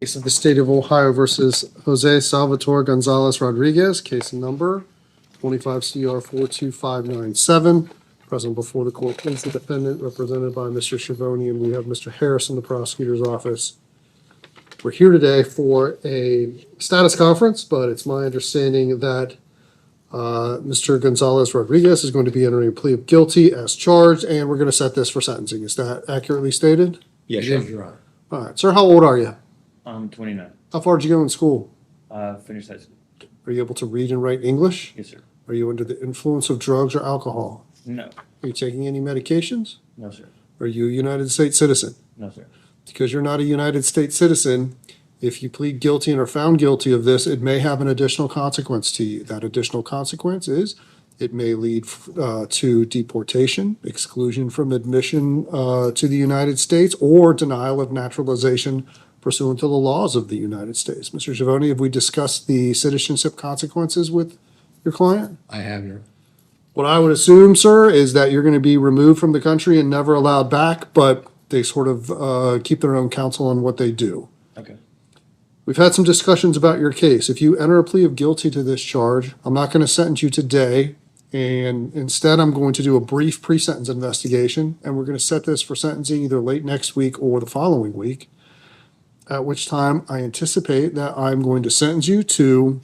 Case of the State of Ohio versus Jose Salvatore Gonzalez Rodriguez, case number 25 CR 42597. Present before the court is the defendant, represented by Mr. Schiavone, and we have Mr. Harris in the prosecutor's office. We're here today for a status conference, but it's my understanding that Mr. Gonzalez Rodriguez is going to be entering a plea of guilty as charged, and we're going to set this for sentencing. Is that accurately stated? Yes, Your Honor. All right, sir, how old are you? I'm 29. How far did you go in school? Finished high school. Are you able to read and write English? Yes, sir. Are you under the influence of drugs or alcohol? No. Are you taking any medications? No, sir. Are you a United States citizen? No, sir. Because you're not a United States citizen, if you plead guilty and are found guilty of this, it may have an additional consequence to you. That additional consequence is it may lead to deportation, exclusion from admission to the United States, or denial of naturalization pursuant to the laws of the United States. Mr. Schiavone, have we discussed the citizenship consequences with your client? I have, Your Honor. What I would assume, sir, is that you're going to be removed from the country and never allowed back, but they sort of keep their own counsel on what they do. Okay. We've had some discussions about your case. If you enter a plea of guilty to this charge, I'm not going to sentence you today, and instead I'm going to do a brief pre-sentence investigation, and we're going to set this for sentencing either late next week or the following week, at which time I anticipate that I'm going to sentence you to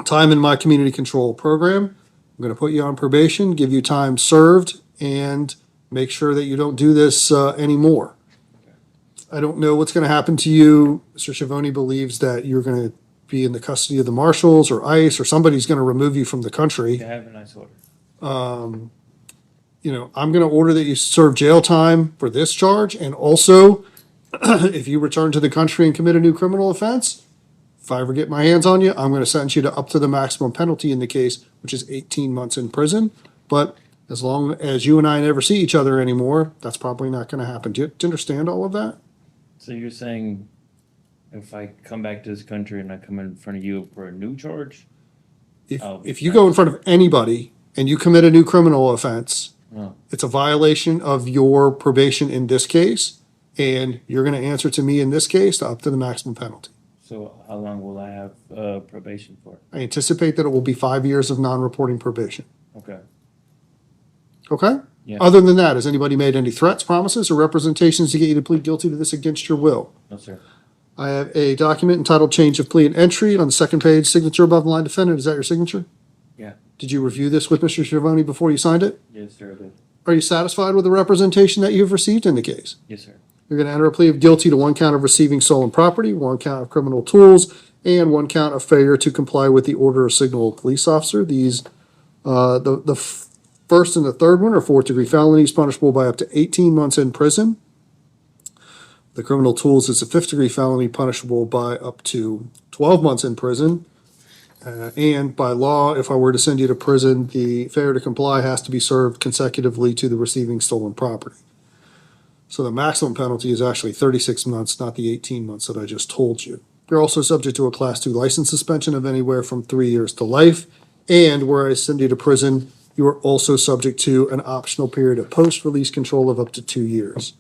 time in my community control program. I'm going to put you on probation, give you time served, and make sure that you don't do this anymore. I don't know what's going to happen to you. Mr. Schiavone believes that you're going to be in the custody of the marshals or ICE, or somebody's going to remove you from the country. I have a nice order. I'm going to order that you serve jail time for this charge, and also if you return to the country and commit a new criminal offense, if I ever get my hands on you, I'm going to sentence you to up to the maximum penalty in the case, which is 18 months in prison. But as long as you and I never see each other anymore, that's probably not going to happen. Do you understand all of that? So you're saying if I come back to this country and I come in front of you for a new charge? If you go in front of anybody and you commit a new criminal offense, Oh. it's a violation of your probation in this case, and you're going to answer to me in this case to up to the maximum penalty. So how long will I have probation for? I anticipate that it will be 5 years of non-reporting probation. Okay. Okay? Yeah. Other than that, has anybody made any threats, promises, or representations to get you to plead guilty to this against your will? No, sir. I have a document entitled Change of Plea and Entry on the second page, signature above the line defendant. Is that your signature? Yeah. Did you review this with Mr. Schiavone before you signed it? Yes, sir. I did. Are you satisfied with the representation that you've received in the case? Yes, sir. You're going to enter a plea of guilty to 1 count of receiving stolen property, 1 count of criminal tools, and 1 count of failure to comply with the order or signal of a police officer. These, the first and the third one are 4th-degree felonies, punishable by up to 18 months in prison. The criminal tools is a 5th-degree felony, punishable by up to 12 months in prison. And by law, if I were to send you to prison, the failure to comply has to be served consecutively to the receiving stolen property. So the maximum penalty is actually 36 months, not the 18 months that I just told you. You're also subject to a Class 2 license suspension of anywhere from 3 years to life. And where I send you to prison, you are also subject to an optional period of post-release control of up to 2 years.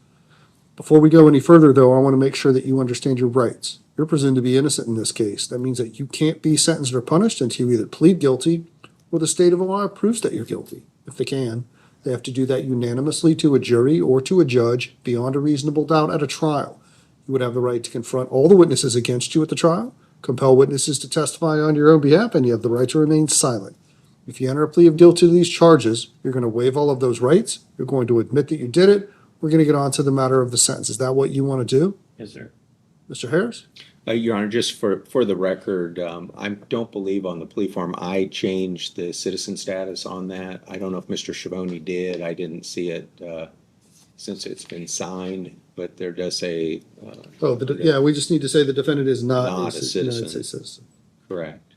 Before we go any further, though, I want to make sure that you understand your rights. You're presumed to be innocent in this case. That means that you can't be sentenced or punished until you either plead guilty or the state of Ohio proves that you're guilty, if they can. They have to do that unanimously to a jury or to a judge beyond a reasonable doubt at a trial. You would have the right to confront all the witnesses against you at the trial, compel witnesses to testify on your own behalf, and you have the right to remain silent. If you enter a plea of guilty to these charges, you're going to waive all of those rights. You're going to admit that you did it. We're going to get on to the matter of the sentence. Is that what you want to do? Yes, sir. Mr. Harris? Your Honor, just for the record, I don't believe on the plea form I changed the citizen status on that. I don't know if Mr. Schiavone did. I didn't see it since it's been signed, but there does say. Yeah, we just need to say the defendant is not Not a United citizen. States citizen. Correct.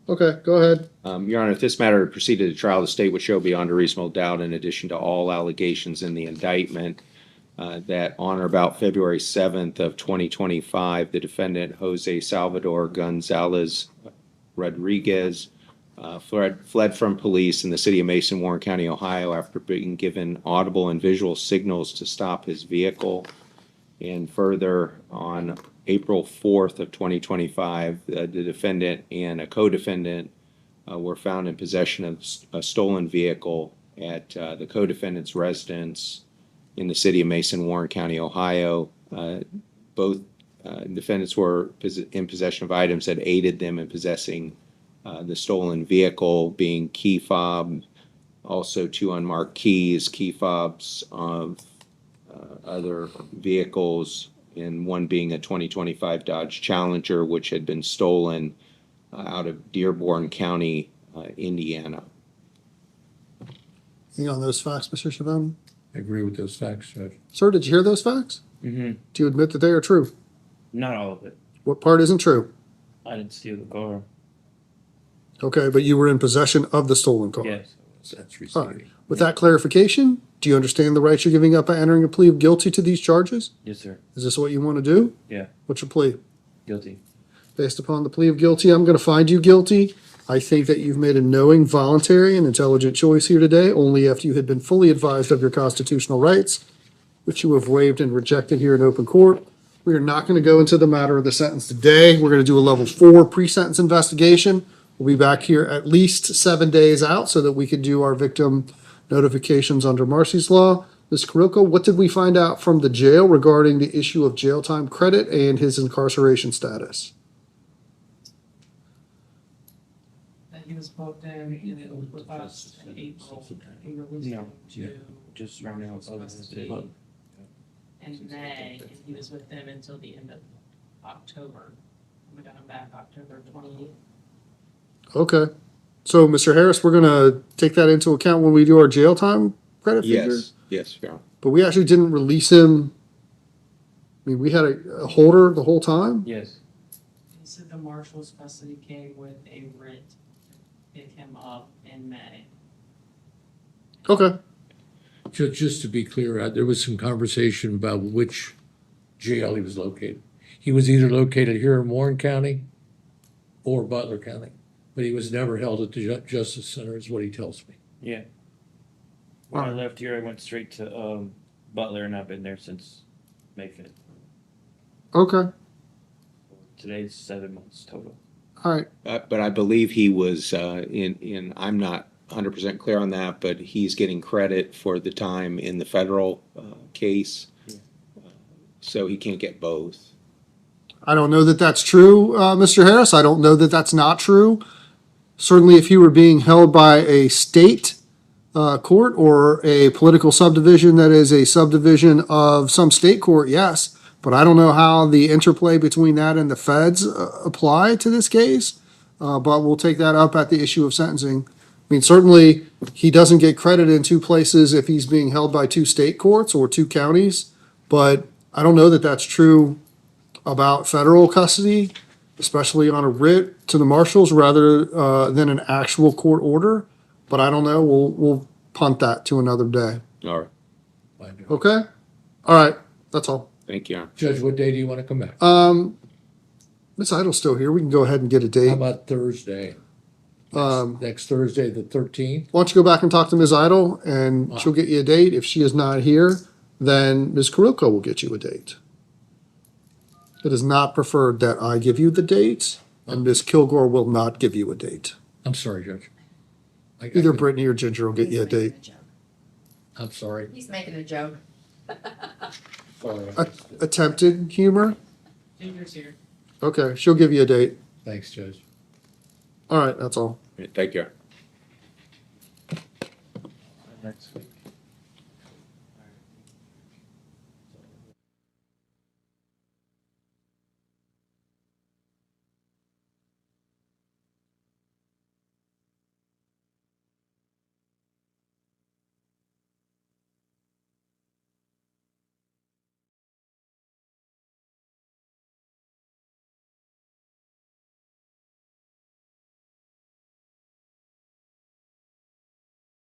Okay, go ahead. Your Honor, if this matter proceeded to trial, the state would show beyond a reasonable doubt, in addition to all allegations in the indictment, that on or about February 7th of 2025, the defendant, Jose Salvatore Gonzalez Rodriguez, fled from police in the city of Mason, Warren County, Ohio, after being given audible and visual signals to stop his vehicle. And further, on April 4th of 2025, the defendant and a co-defendant were found in possession of a stolen vehicle at the co-defendant's residence in the city of Mason, Warren County, Ohio. Both defendants were in possession of items that aided them in possessing the stolen vehicle, being key fob, also 2 unmarked keys, key fobs of other vehicles, and one being a 2025 Dodge Challenger, which had been stolen out of Dearborn County, Indiana. Anything on those facts, Mr. Chavon? I agree with those facts, Judge. Sir, did you hear those facts? Mm-hmm. Do you admit that they are true? Not all of it. What part isn't true? I didn't steal the car. Okay, but you were in possession of the stolen car. Yes. That's All right. receiving. With that clarification, do you understand the rights you're giving up by entering a plea of guilty to these charges? Yes, sir. Is this what you want to do? Yeah. What's your plea? Guilty. Based upon the plea of guilty, I'm going to find you guilty. I think that you've made a knowing, voluntary, and intelligent choice here today, only after you had been fully advised of your constitutional rights, which you have waived and rejected here in open court. We are not going to go into the matter of the sentence today. We're going to do a level 4 pre-sentence investigation. We'll be back here at least 7 days out so that we can do our victim notifications under Marcy's Law. Ms. Carrillo, what did we find out from the jail regarding the issue of jail time credit and his incarceration status? That he was booked in with us in April. He released No. him to Just right now. custody in May, and he was with them until the end of October. We got him back October 28th. Okay. So, Mr. Harris, we're going to take that into account when we do our jail time credit figure? Yes, Your Honor. But we actually didn't release him. I mean, we had a holder the whole time? Yes. He said the marshal's custody came with a writ to pick him up in May. Okay. Just to be clear, there was some conversation about which jail he was located. He was either located here in Warren County or Butler County, but he was never held at the Justice Center, is what he tells me. Yeah. When I left here, I went straight to Butler, and I've been there since May 5th. Okay. Today's 7 months total. All right. But I believe he was I'm not 100% clear on that, but he's getting credit for the time in the federal case. Yeah. So he can't get both. I don't know that that's true, Mr. Harris. I don't know that that's not true. Certainly, if he were being held by a state court or a political subdivision that is a subdivision of some state court, yes. But I don't know how the interplay between that and the feds apply to this case. But we'll take that up at the issue of sentencing. I mean, certainly, he doesn't get credit in 2 places if he's being held by 2 state courts or 2 counties. But I don't know that that's true about federal custody, especially on a writ to the marshals rather than an actual court order. But I don't know. We'll punt that to another day. All right. Fine. Okay? All right. That's all. Thank you, Your Honor. Judge, what day do you want to come back? Miss Idle's still here. We can go ahead and get a How date. about Thursday? Um, Next Thursday, the 13th? Why don't you go back and talk to Ms. Idle, and she'll get you a date. If she is not here, then Ms. Carrillo will get you a date. It is not preferred that I give you the date, and Ms. Kilgore will not give you a date. I'm sorry, Judge. Either Brittany or Ginger will get you a date. I'm sorry. He's making a joke. Sorry. Attempted humor? Ginger's here. Okay, she'll give you a date. Thanks, Judge. All right, that's all. Thank you. Next week.